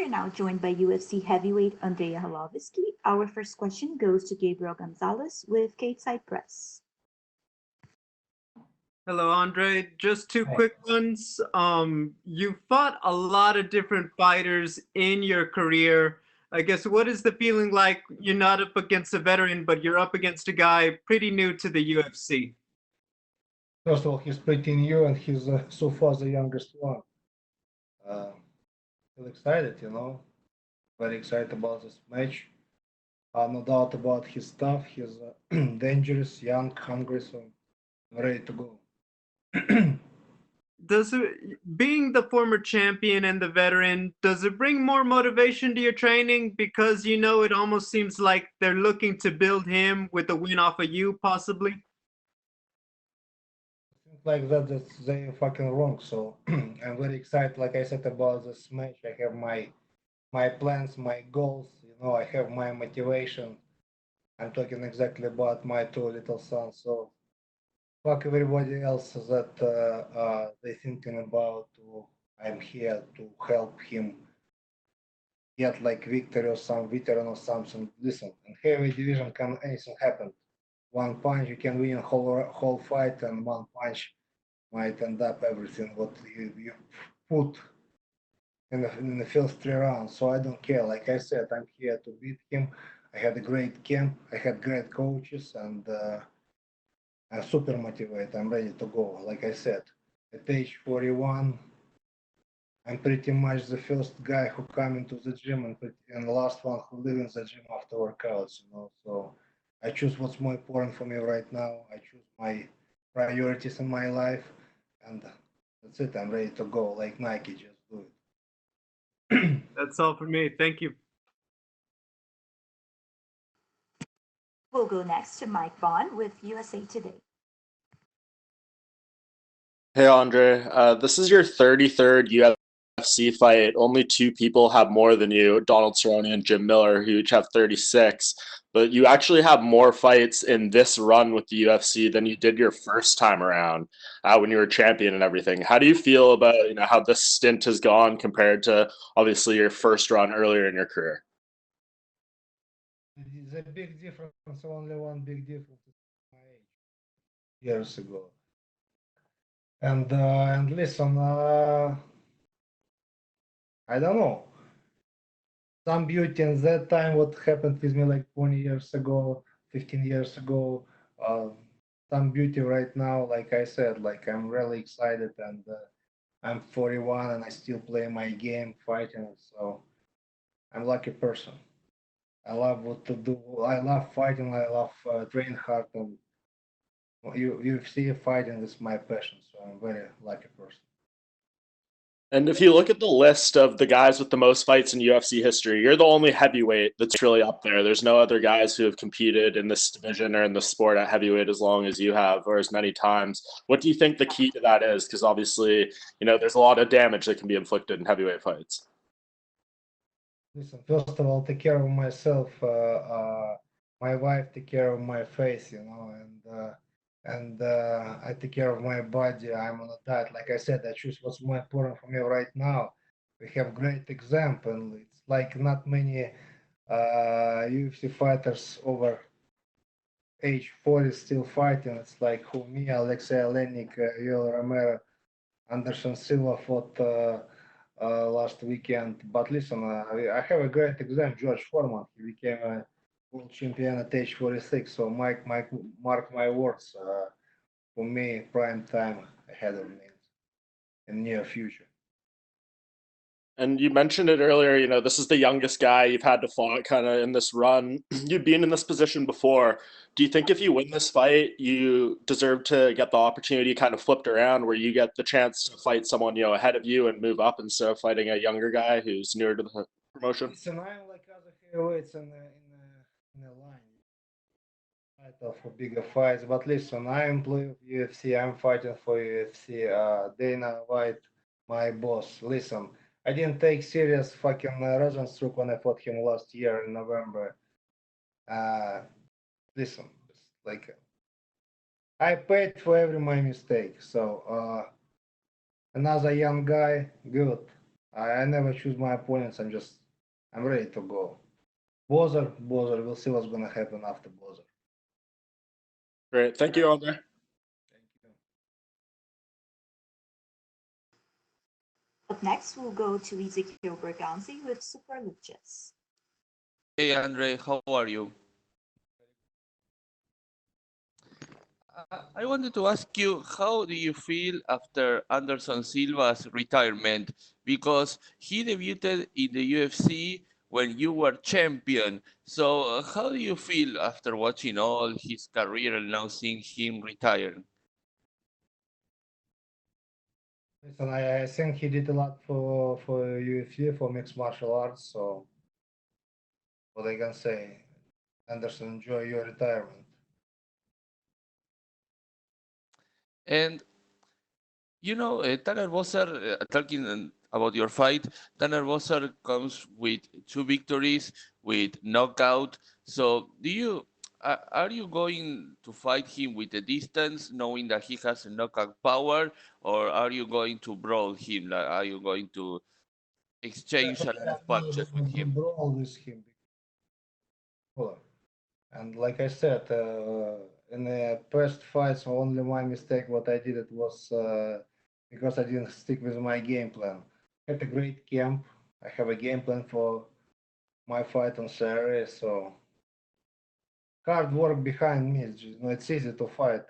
are now joined by UFC heavyweight Andrei Arlovski. Our first question goes to Gabriel Gonzalez with Stateside Press. Hello, Andre. Just two Hi. quick ones. You fought a lot of different fighters in your career. I guess what is the feeling like? You're not up against a veteran, but you're up against a guy pretty new to the UFC. First of all, he's pretty new and he's so far the youngest one. Feel excited, very excited about this match. No doubt about his stuff. He's dangerous, young, hungry, so I'm ready to go. Does it, being the former champion and the veteran, does it bring more motivation to your training? Because it almost seems like they're looking to build him with a win off of you, possibly. Things like that, they're fucking wrong. So I'm very excited, like I said, about this match. I have my plans, my goals. I have my motivation. I'm talking exactly about my two little sons. So fuck everybody else that they thinking about. I'm here to help him get like victory or some veteran or something. Listen, in heavy division can anything happen. One punch you can win a whole fight, and one punch might end up everything what you put in the first 3 rounds. So I don't care. Like I said, I'm here to beat him. I had a great camp. I had great coaches, and I'm super motivated. I'm ready to go. Like I said, at age 41, I'm pretty much the first guy who come into the gym and the last one who live in the gym after workouts. So I choose what's more important for me right now. I choose my priorities in my life, and that's it. I'm ready to go. Like Nike, just do it. That's all for me. Thank you. We'll go next to Mike Vaughn with USA Today. Hey Andre, this is your 33rd UFC fight. Only two people have more than you, Donald Cerrone and Jim Miller, who each have 36. But you actually have more fights in this run with the UFC than you did your first time around when you were champion and everything. How do you feel about how this stint has gone compared to obviously your first run earlier in your career? It's a big difference. Only one big difference is my age years ago. And listen, I don't know. Some beauty in that time, what happened with me like 20 years ago, 15 years ago. Uh, some beauty right now, like I said, like I'm really excited, and I'm 41 and I still play my game, fighting. So I'm lucky person. I love what to do. I love fighting. I love train hard, and you see fighting is my passion. So I'm very lucky person. And if you look at the list of the guys with the most fights in UFC history, you're the only heavyweight that's really up there. There's no other guys who have competed in this division or in the sport at heavyweight as long as you have, or as many times. What do you think the key to that is? Because obviously, there's a lot of damage that can be inflicted in heavyweight fights. Listen, first of all, take care of myself. My wife take care of my face, and I take care of my body. I'm on a diet. Like I said, I choose what's more important for me right now. We have great example. It's like not many UFC fighters over age 40 still fighting. It's like who me, Alexei Olenek, Yoel Romero, Anderson Silva fought last weekend. But listen, I have a great example, George Foreman. He became a world champion at age 46. So mark my words. For me, prime time ahead of me in near future. And you mentioned it earlier, this is the youngest guy you've had to fight kind of in this run. You've been in this position before. Do you think if you win this fight, you deserve to get the opportunity kind of flipped around where you get the chance to fight someone, ahead of you and move up instead of fighting a younger guy who's newer to the promotion? Listen, I'm like other heavyweights in a line. Title for bigger fights, but listen, I employee of UFC. I'm fighting for UFC. Dana White, my boss. Listen, I didn't take serious fucking Rosenstruck when I fought him last year in November. Uh, Listen, like I paid for every my mistake. So another young guy, good. I never choose my opponents. I'm ready to go. Boser, we'll see what's gonna happen after Boser. Great. Thank you, Andre. Thank you. Up next, we'll go to Ezekiel Berganzi with Super Luchas. Hey Andre, how are you? I wanted to ask you, how do you feel after Anderson Silva's retirement? Because he debuted in the UFC when you were champion. So, how do you feel after watching all his career and now seeing him retire? Listen, I think he did a lot for UFC, for mixed martial arts. So what I can say, Anderson, enjoy your retirement. And you know, Tanner Boser, talking about your fight, Tanner Boser comes with 2 victories with knockout. So, are you going to fight him with the distance, knowing that he has a knockout power, or are you going to brawl him? Like, are you going to exchange a lot Definitely, of I'm not punches with gonna him? brawl with him. And like I said, in the past fights, only my mistake what I did it was because I didn't stick with my game plan. I had a great camp. I have a game plan for my fight on Saturday, so hard work behind me. It's easy to fight,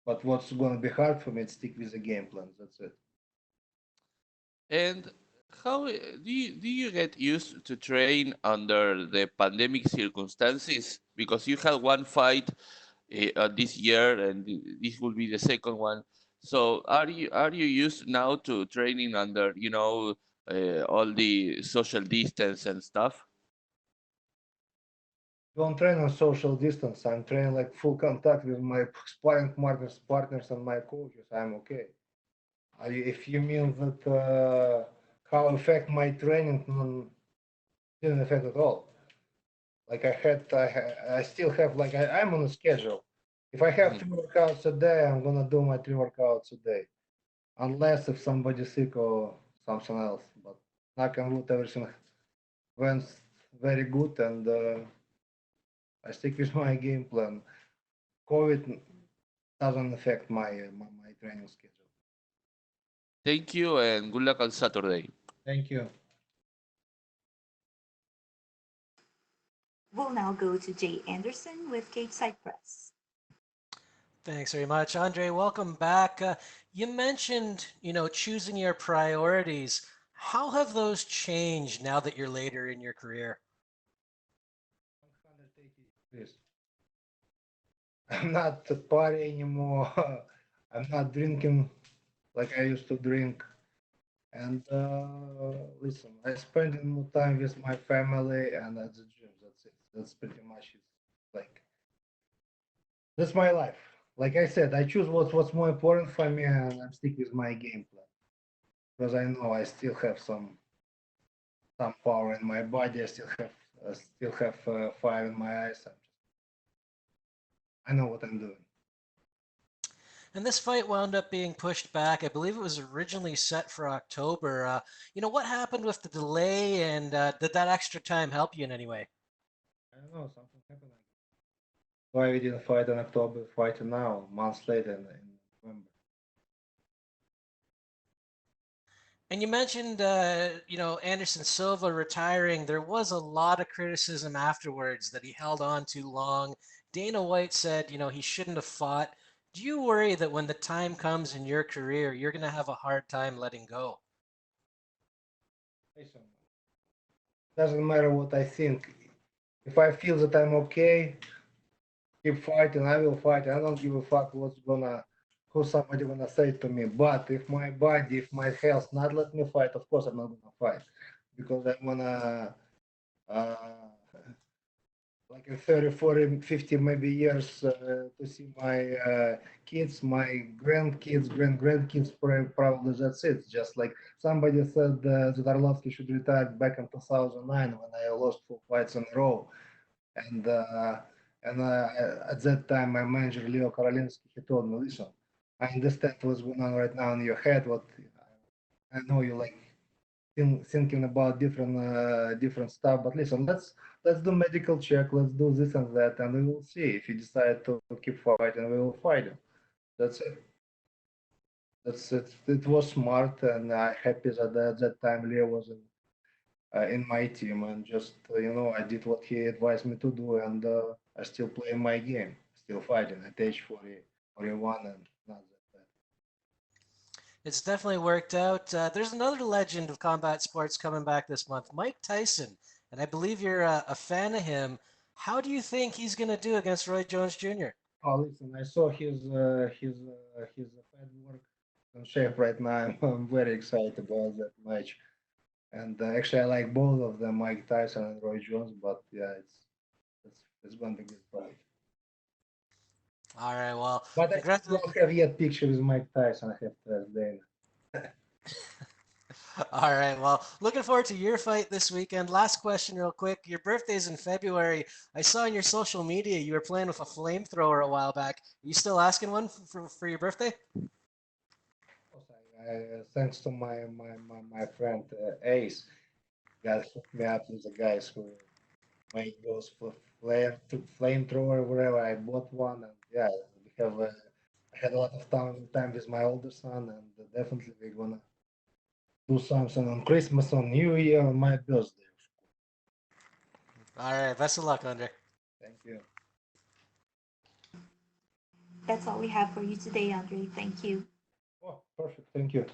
but what's going to be hard for me is stick with the game plan. That's it. And how do you get used to train under the pandemic circumstances? Because you had one fight this year, and this will be the second one. So are you used now to training under all the social distance and stuff? Don't train on social distance. I'm training like full contact with my sparring partners and my coaches. I'm okay. If you mean that how affect my training, didn't affect at all. Like I still have like I'm on a schedule. If I have 3 workouts a day, I'm gonna do my 3 workouts a day, unless if somebody's sick or something else. But knock on wood, everything went very good, and I stick with my game plan. COVID doesn't affect my training schedule. Thank you, and good luck on Saturday. Thank you. We'll now go to Jay Anderson with Cage Side Press. Thanks very much, Andre. Welcome back. You mentioned, choosing your priorities. How have those changed now that you're later in your career? 180 degrees. I'm not a party anymore. I'm not drinking like I used to drink. And listen, I spend more time with my family and at the gym. That's it. That's pretty much it. Like that's my life. Like I said, I choose what's more important for me, and I'm stick with my game plan because I know I still have some power in my body. I still have fire in my eyes. I know what I'm doing. And this fight wound up being pushed back. I believe it was originally set for October. What happened with the delay, and did that extra time help you in any way? I don't know, something happened. Why we didn't fight in October, fight now, months later in November. And you mentioned, Anderson Silva retiring. There was a lot of criticism afterwards that he held on too long. Dana White said, he shouldn't have fought. Do you worry that when the time comes in your career, you're going to have a hard time letting go? Listen, doesn't matter what I think. If I feel that I'm okay, keep fighting. I will fight. I don't give a fuck who somebody gonna say to me. But if my body, if my health not let me fight, of course I'm not gonna fight because I wanna uh, like in 30, 40, 50 maybe years to see my kids, my grandkids, grandkids. Probably that's it. Just like somebody said that Arlovski should retire back in 2009 when I lost 4 fights in a row. And at that time, my manager Leo Karolinsky, he told me, listen, I understand what's going on right now in your head. What I know you like thinking about different stuff. But listen, let's do medical check. Let's do this and that, and we will see. If you decide to keep fighting, we will fight him. That's it. That's it. It was smart, and I'm happy that at that time Leo was in my team, and just I did what he advised me to do, and I still play my game, still fighting at age 41, and not that bad. It's definitely worked out. There's another legend of combat sports coming back this month, Mike Tyson, and I believe you're a fan of him. How do you think he's going to do against Roy Jones Jr.? Oh, listen, I saw his fight work on shape right now. I'm very excited about that match. And actually, I like both of them, Mike Tyson and Roy Jones. But yeah, it's going to be a good fight. All right, well, But I congratulations. don't have yet picture with Mike Tyson. I have to ask Dana. All right, well, looking forward to your fight this weekend. Last question, real quick. Your birthday's in February. I saw on your social media you were playing with a flamethrower a while back. Are you still asking one for your birthday? Thanks to my friend Ace, got hooked me up with the guys who make those flamethrower wherever. I bought one, and yeah, we have. I had a lot of time with my older son, and definitely we're gonna do something on Christmas, on New Year, on my birthday. All right, best of luck, Andre. Thank you. That's all we have for you today, Andrei. Thank you. Oh, perfect. Thank you.